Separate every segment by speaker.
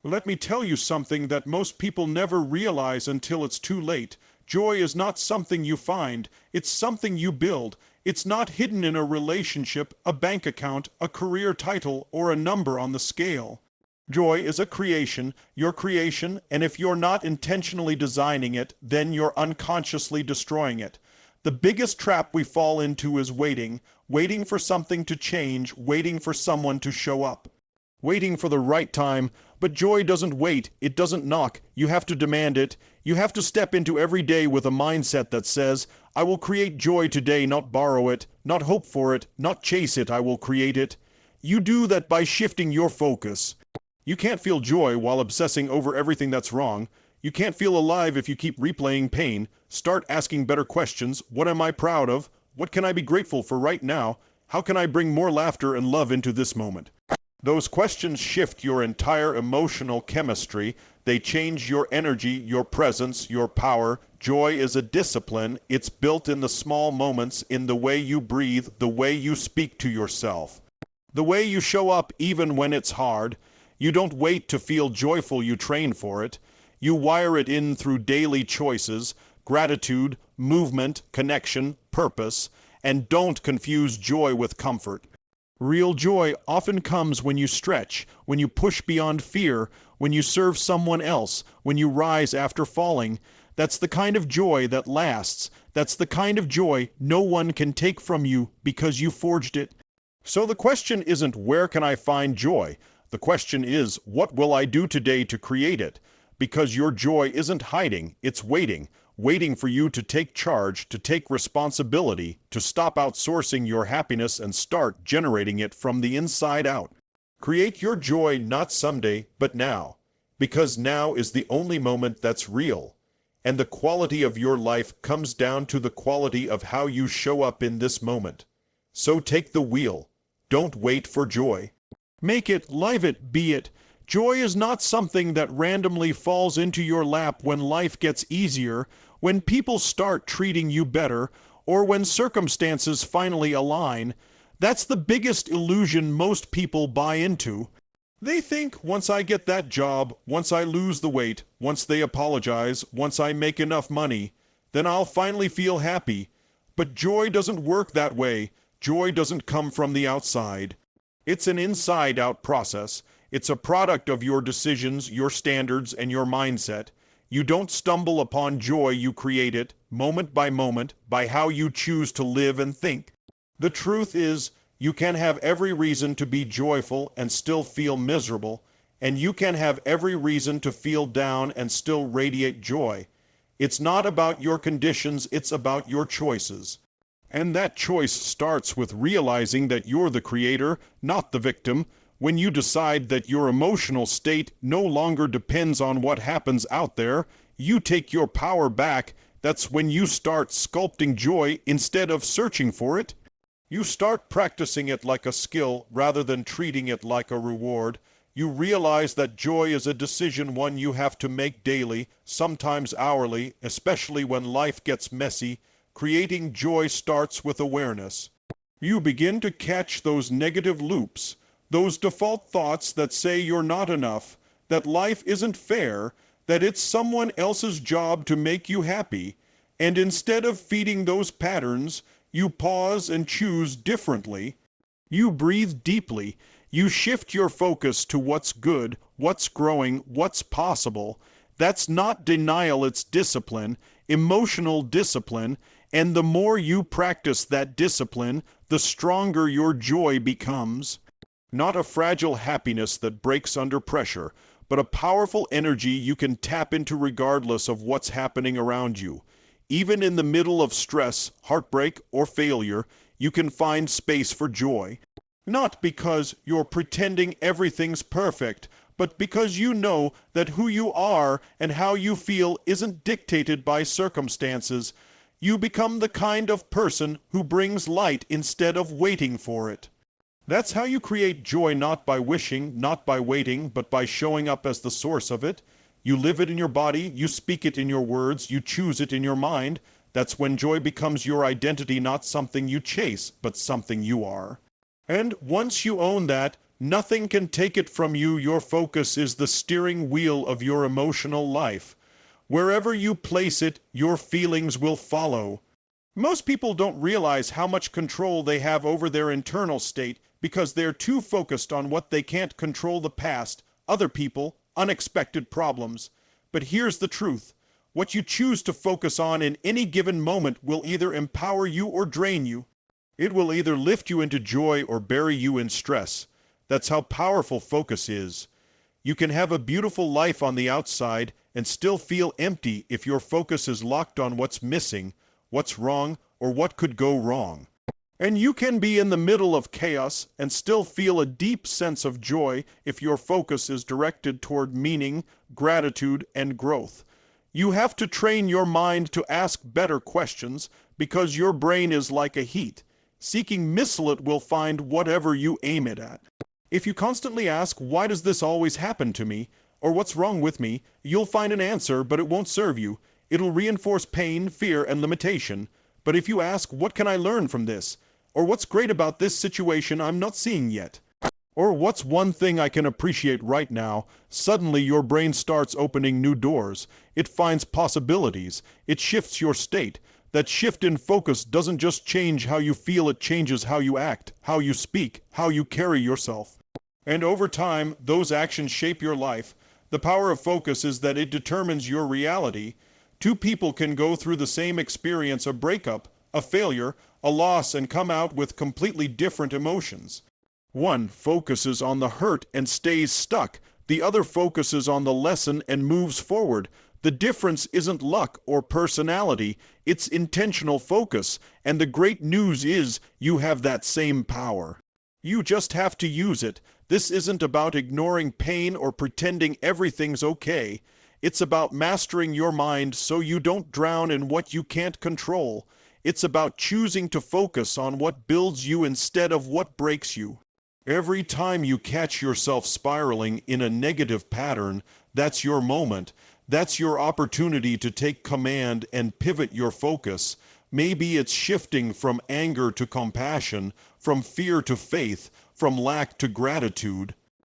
Speaker 1: Let me tell you something that most people never realize until it's too late. Joy is not something you find, it's something you build. It's not hidden in a relationship, a bank account, a career title, or a number on the scale. Joy is a creation, your creation, and if you're not intentionally designing it, then you're unconsciously destroying it. The biggest trap we fall into is waiting, waiting for something to change, waiting for someone to show up. Waiting for the right time, but joy doesn't wait, it doesn't knock, you have to demand it. You have to step into every day with a mindset that says, I will create joy today, not borrow it, not hope for it, not chase it, I will create it. You do that by shifting your focus. You can't feel joy while obsessing over everything that's wrong. You can't feel alive if you keep replaying pain. Start asking better questions. What am I proud of? What can I be grateful for right now? How can I bring more laughter and love into this moment? Those questions shift your entire emotional chemistry. They change your energy, your presence, your power. Joy is a discipline. It's built in the small moments, in the way you breathe, the way you speak to yourself, the way you show up even when it's hard. You don't wait to feel joyful, you train for it. You wire it in through daily choices, gratitude, movement, connection, purpose, and don't confuse joy with comfort. Real joy often comes when you stretch, when you push beyond fear, when you serve someone else, when you rise after falling. That's the kind of joy that lasts. That's the kind of joy no one can take from you because you forged it. So the question isn't where can I find joy? The question is, what will I do today to create it? Because your joy isn't hiding, it's waiting. Waiting for you to take charge, to take responsibility, to stop outsourcing your happiness and start generating it from the inside out. Create your joy not someday, but now. Because now is the only moment that's real. And the quality of your life comes down to the quality of how you show up in this moment. So take the wheel. Don't wait for joy. Make it, live it, be it. Joy is not something that randomly falls into your lap when life gets easier, when people start treating you better, or when circumstances finally align. That's the biggest illusion most people buy into. They think once I get that job, once I lose the weight, once they apologize, once I make enough money, then I'll finally feel happy. But joy doesn't work that way. Joy doesn't come from the outside. It's an inside-out process. It's a product of your decisions, your standards, and your mindset. You don't stumble upon joy, you create it, moment by moment, by how you choose to live and think. The truth is, you can have every reason to be joyful and still feel miserable, and you can have every reason to feel down and still radiate joy. It's not about your conditions, it's about your choices. And that choice starts with realizing that you're the creator, not the victim. When you decide that your emotional state no longer depends on what happens out there, you take your power back. That's when you start sculpting joy instead of searching for it. You start practicing it like a skill rather than treating it like a reward. You realize that joy is a decision one you have to make daily, sometimes hourly, especially when life gets messy. Creating joy starts with awareness. You begin to catch those negative loops, those default thoughts that say you're not enough, that life isn't fair, that it's someone else's job to make you happy, and instead of feeding those patterns, you pause and choose differently. You breathe deeply. You shift your focus to what's good, what's growing, what's possible. That's not denial, it's discipline, emotional discipline, and the more you practice that discipline, the stronger your joy becomes. Not a fragile happiness that breaks under pressure, but a powerful energy you can tap into regardless of what's happening around you. Even in the middle of stress, heartbreak, or failure, you can find space for joy. Not because you're pretending everything's perfect, but because you know that who you are and how you feel isn't dictated by circumstances. You become the kind of person who brings light instead of waiting for it. That's how you create joy, not by wishing, not by waiting, but by showing up as the source of it. You live it in your body, you speak it in your words, you choose it in your mind. That's when joy becomes your identity, not something you chase, but something you are. And once you own that, Nothing can take it from you. Your focus is the steering wheel of your emotional life. Wherever you place it, your feelings will follow. Most people don't realize how much control they have over their internal state because they're too focused on what they can't control: the past, other people, unexpected problems. But here's the truth. What you choose to focus on in any given moment will either empower you or drain you. It will either lift you into joy or bury you in stress. That's how powerful focus is. You can have a beautiful life on the outside and still feel empty if your focus is locked on what's missing, what's wrong, or what could go wrong. And you can be in the middle of chaos and still feel a deep sense of joy if your focus is directed toward meaning, gratitude, and growth. You have to train your mind to ask better questions because your brain is like a heat. Seeking missile, it will find whatever you aim it at. If you constantly ask, why does this always happen to me? Or what's wrong with me? You'll find an answer, but it won't serve you. It'll reinforce pain, fear, and limitation. But if you ask, what can I learn from this? Or what's great about this situation I'm not seeing yet? Or what's one thing I can appreciate right now? Suddenly your brain starts opening new doors. It finds possibilities. It shifts your state. That shift in focus doesn't just change how you feel, it changes how you act, how you speak, how you carry yourself. And over time, those actions shape your life. The power of focus is that it determines your reality. Two people can go through the same experience: a breakup, a failure, a loss, and come out with completely different emotions. One focuses on the hurt and stays stuck. The other focuses on the lesson and moves forward. The difference isn't luck or personality, it's intentional focus. And the great news is you have that same power. You just have to use it. This isn't about ignoring pain or pretending everything's okay. It's about mastering your mind so you don't drown in what you can't control. It's about choosing to focus on what builds you instead of what breaks you. Every time you catch yourself spiraling in a negative pattern, that's your moment. That's your opportunity to take command and pivot your focus. Maybe it's shifting from anger to compassion, from fear to faith, from lack to gratitude.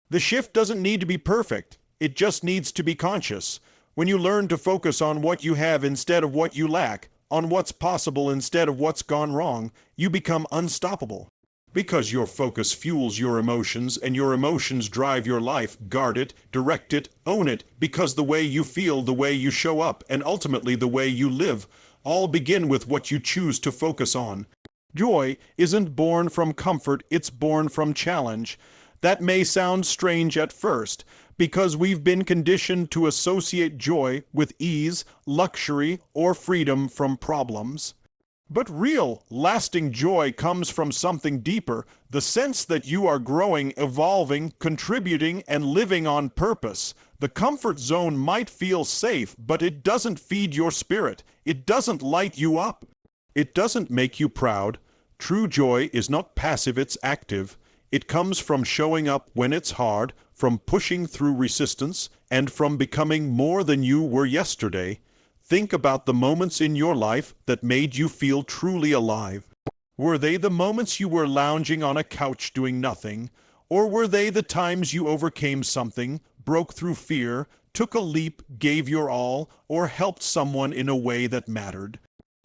Speaker 1: The shift doesn't need to be perfect. It just needs to be conscious. When you learn to focus on what you have instead of what you lack, on what's possible instead of what's gone wrong, you become unstoppable. Because your focus fuels your emotions, and your emotions drive your life. Guard it, direct it, own it, because the way you feel, the way you show up, and ultimately the way you live, all begin with what you choose to focus on. Joy isn't born from comfort, it's born from challenge. That may sound strange at first, because we've been conditioned to associate joy with ease, luxury, or freedom from problems. But real, lasting joy comes from something deeper, the sense that you are growing, evolving, contributing, and living on purpose. The comfort zone might feel safe, but it doesn't feed your spirit. It doesn't light you up. It doesn't make you proud. True joy is not passive, it's active. It comes from showing up when it's hard, from pushing through resistance, and from becoming more than you were yesterday. Think about the moments in your life that made you feel truly alive. Were they the moments you were lounging on a couch doing nothing? Or were they the times you overcame something, broke through fear, took a leap, gave your all, or helped someone in a way that mattered?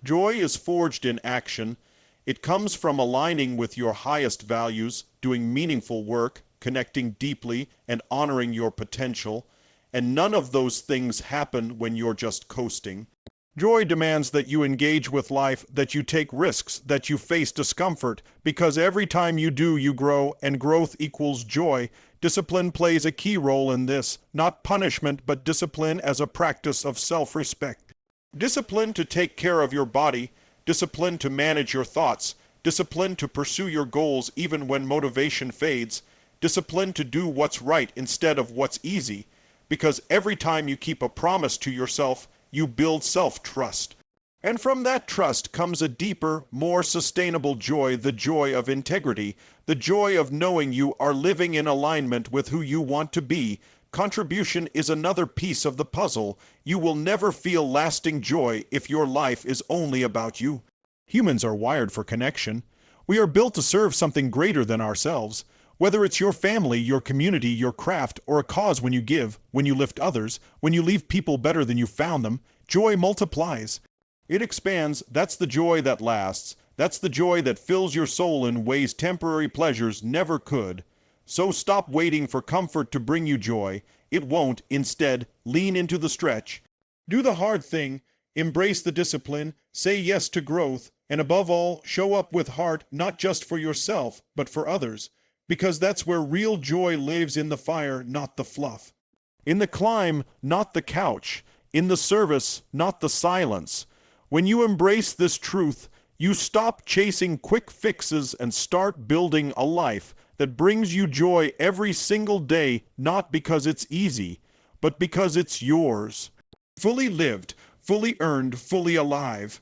Speaker 1: Joy is forged in action. It comes from aligning with your highest values, doing meaningful work, connecting deeply, and honoring your potential. And none of those things happen when you're just coasting. Joy demands that you engage with life, that you take risks, that you face discomfort, because every time you do, you grow, and growth equals joy. Discipline plays a key role in this, not punishment, but discipline as a practice of self-respect. Discipline to take care of your body, discipline to manage your thoughts, discipline to pursue your goals even when motivation fades, discipline to do what's right instead of what's easy. Because every time you keep a promise to yourself, you build self-trust. And from that trust comes a deeper, more sustainable joy, the joy of integrity, the joy of knowing you are living in alignment with who you want to be. Contribution is another piece of the puzzle. You will never feel lasting joy if your life is only about you. Humans are wired for connection. We are built to serve something greater than ourselves. Whether it's your family, your community, your craft, or a cause when you give, when you lift others, when you leave people better than you found them, joy multiplies. It expands. That's the joy that lasts. That's the joy that fills your soul in ways temporary pleasures never could. So stop waiting for comfort to bring you joy. It won't. Instead, lean into the stretch. Do the hard thing. Embrace the discipline. Say yes to growth. And above all, show up with heart, not just for yourself, but for others. Because that's where real joy lives, in the fire, not the fluff. In the climb, not the couch. In the service, not the silence. When you embrace this truth, you stop chasing quick fixes and start building a life that brings you joy every single day, not because it's easy, but because it's yours. Fully lived, fully earned, fully alive.